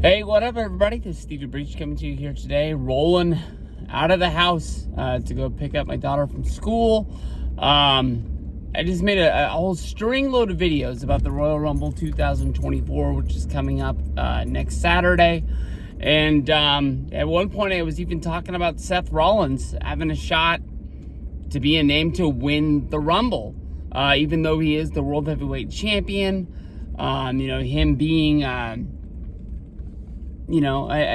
Hey, what up, everybody? This is Steve Breach coming to you here today, rolling out of the house to go pick up my daughter from school. I just made a whole string load of videos about the Royal Rumble 2024, which is coming up next Saturday. And at one point, I was even talking about Seth Rollins having a shot to be a name to win the Rumble, even though he is the World Heavyweight Champion. Him being a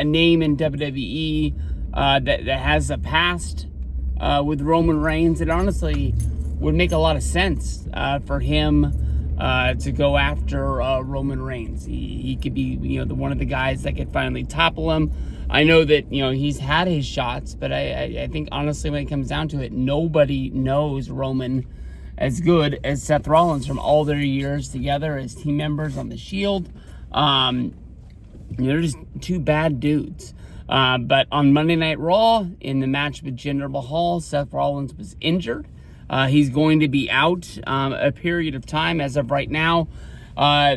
name in WWE that has a past with Roman Reigns. It honestly would make a lot of sense for him to go after Roman Reigns. He could be, one of the guys that could finally topple him. I know that, he's had his shots, but I think, honestly, when it comes down to it, nobody knows Roman as good as Seth Rollins from all their years together as team members on The Shield. They're just two bad dudes. But on Monday Night Raw, in the match with Jinder Mahal, Seth Rollins was injured. He's going to be out a period of time as of right now. I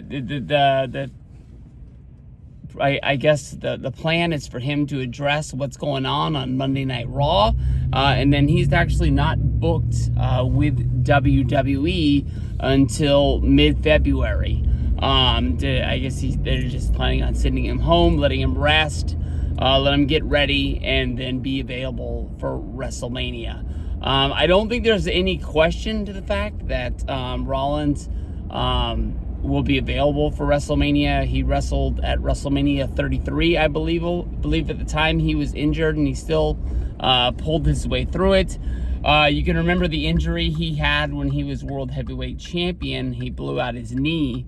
guess the plan is for him to address what's going on Monday Night Raw. And then he's actually not booked with WWE until mid-February. I guess they're just planning on sending him home, letting him rest, let him get ready, and then be available for WrestleMania. I don't think there's any question to the fact that Rollins will be available for WrestleMania. He wrestled at WrestleMania 33, I believe at the time he was injured, and he still pulled his way through it. You can remember the injury he had when he was World Heavyweight Champion. He blew out his knee.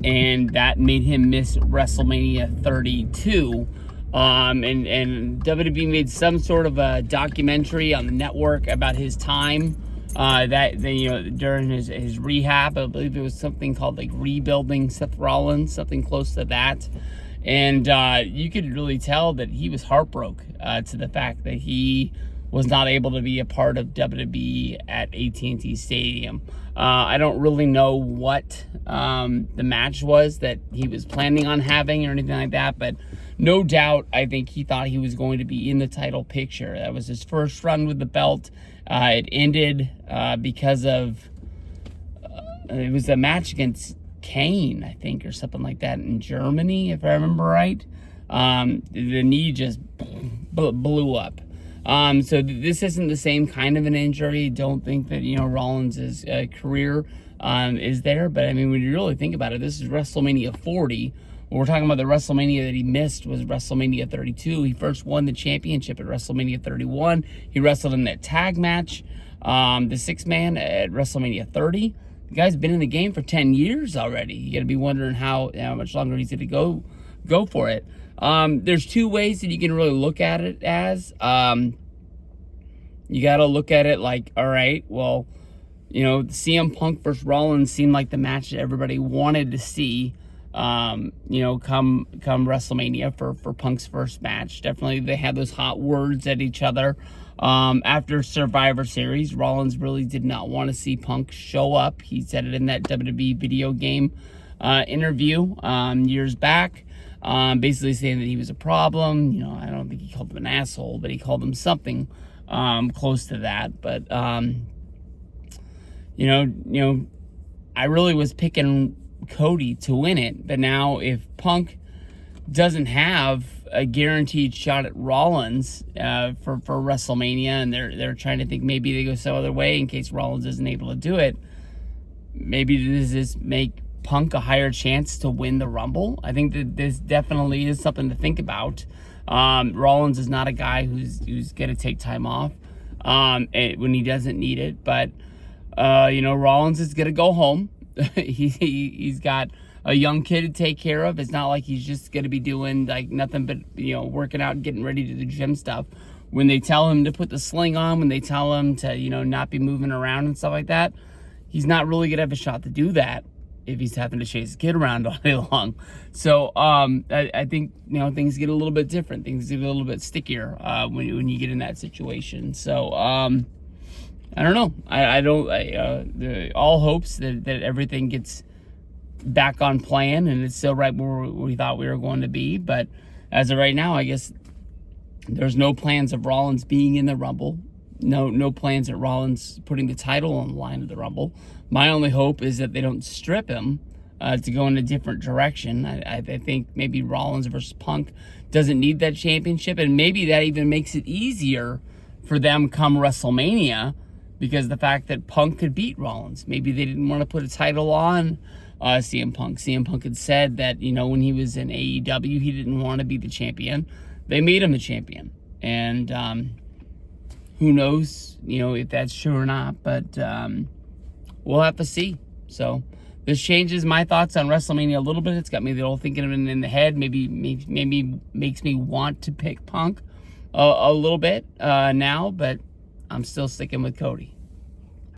And that made him miss WrestleMania 32. And WWE made some sort of a documentary on the network about his time during his rehab. I believe it was something called like Rebuilding Seth Rollins, something close to that. And you could really tell that he was heartbroken to the fact that he was not able to be a part of WWE at AT&T Stadium. I don't really know what the match was that he was planning on having or anything like that, but no doubt I think he thought he was going to be in the title picture. That was his first run with the belt. It ended because of it was a match against Kane, I think, or something like that in Germany, if I remember right. The knee just blew up. So this isn't the same kind of an injury. Don't think that, Rollins' career is there. But, I mean, when you really think about it, this is WrestleMania 40. What we're talking about, the WrestleMania that he missed was WrestleMania 32. He first won the championship at WrestleMania 31. He wrestled in that tag match, the six-man at WrestleMania 30. The guy's been in the game for 10 years already. You got to be wondering how much longer he's going to go for it. There's two ways that you can really look at it as. You got to look at it like, all right, well, CM Punk versus Rollins seemed like the match that everybody wanted to see, come WrestleMania for Punk's first match. Definitely they had those hot words at each other. After Survivor Series, Rollins really did not want to see Punk show up. He said it in that WWE video game interview years back. Basically saying that he was a problem. I don't think he called him an asshole, but he called him something close to that. But I really was picking Cody to win it. But now if Punk doesn't have a guaranteed shot at Rollins for WrestleMania, and they're trying to think maybe they go some other way in case Rollins isn't able to do it, maybe does this make Punk a higher chance to win the Rumble? I think that this definitely is something to think about. Rollins is not a guy who's going to take time off when he doesn't need it, but Rollins is going to go home. He's got a young kid to take care of. It's not like he's just going to be doing like nothing but working out and getting ready to do gym stuff. When they tell him to put the sling on, when they tell him to not be moving around and stuff like that, he's not really going to have a shot to do that if he's having to chase his kid around all day long. So I think things get a little bit different. Things get a little bit stickier when you get in that situation. So I don't know. All hopes that everything gets back on plan, and it's still right where we thought we were going to be. But as of right now, I guess there's no plans of Rollins being in the Rumble. No plans at Rollins putting the title on the line of the Rumble. My only hope is that they don't strip him to go in a different direction. I think maybe Rollins versus Punk doesn't need that championship, and maybe that even makes it easier for them come WrestleMania, because the fact that Punk could beat Rollins. Maybe they didn't want to put a title on CM Punk. CM Punk had said that, when he was in AEW, he didn't want to be the champion. They made him the champion. And who knows, if that's true or not, but we'll have to see. So this changes my thoughts on WrestleMania a little bit. It's got me thinking of it in the head. Maybe makes me want to pick Punk a little bit now, but I'm still sticking with Cody.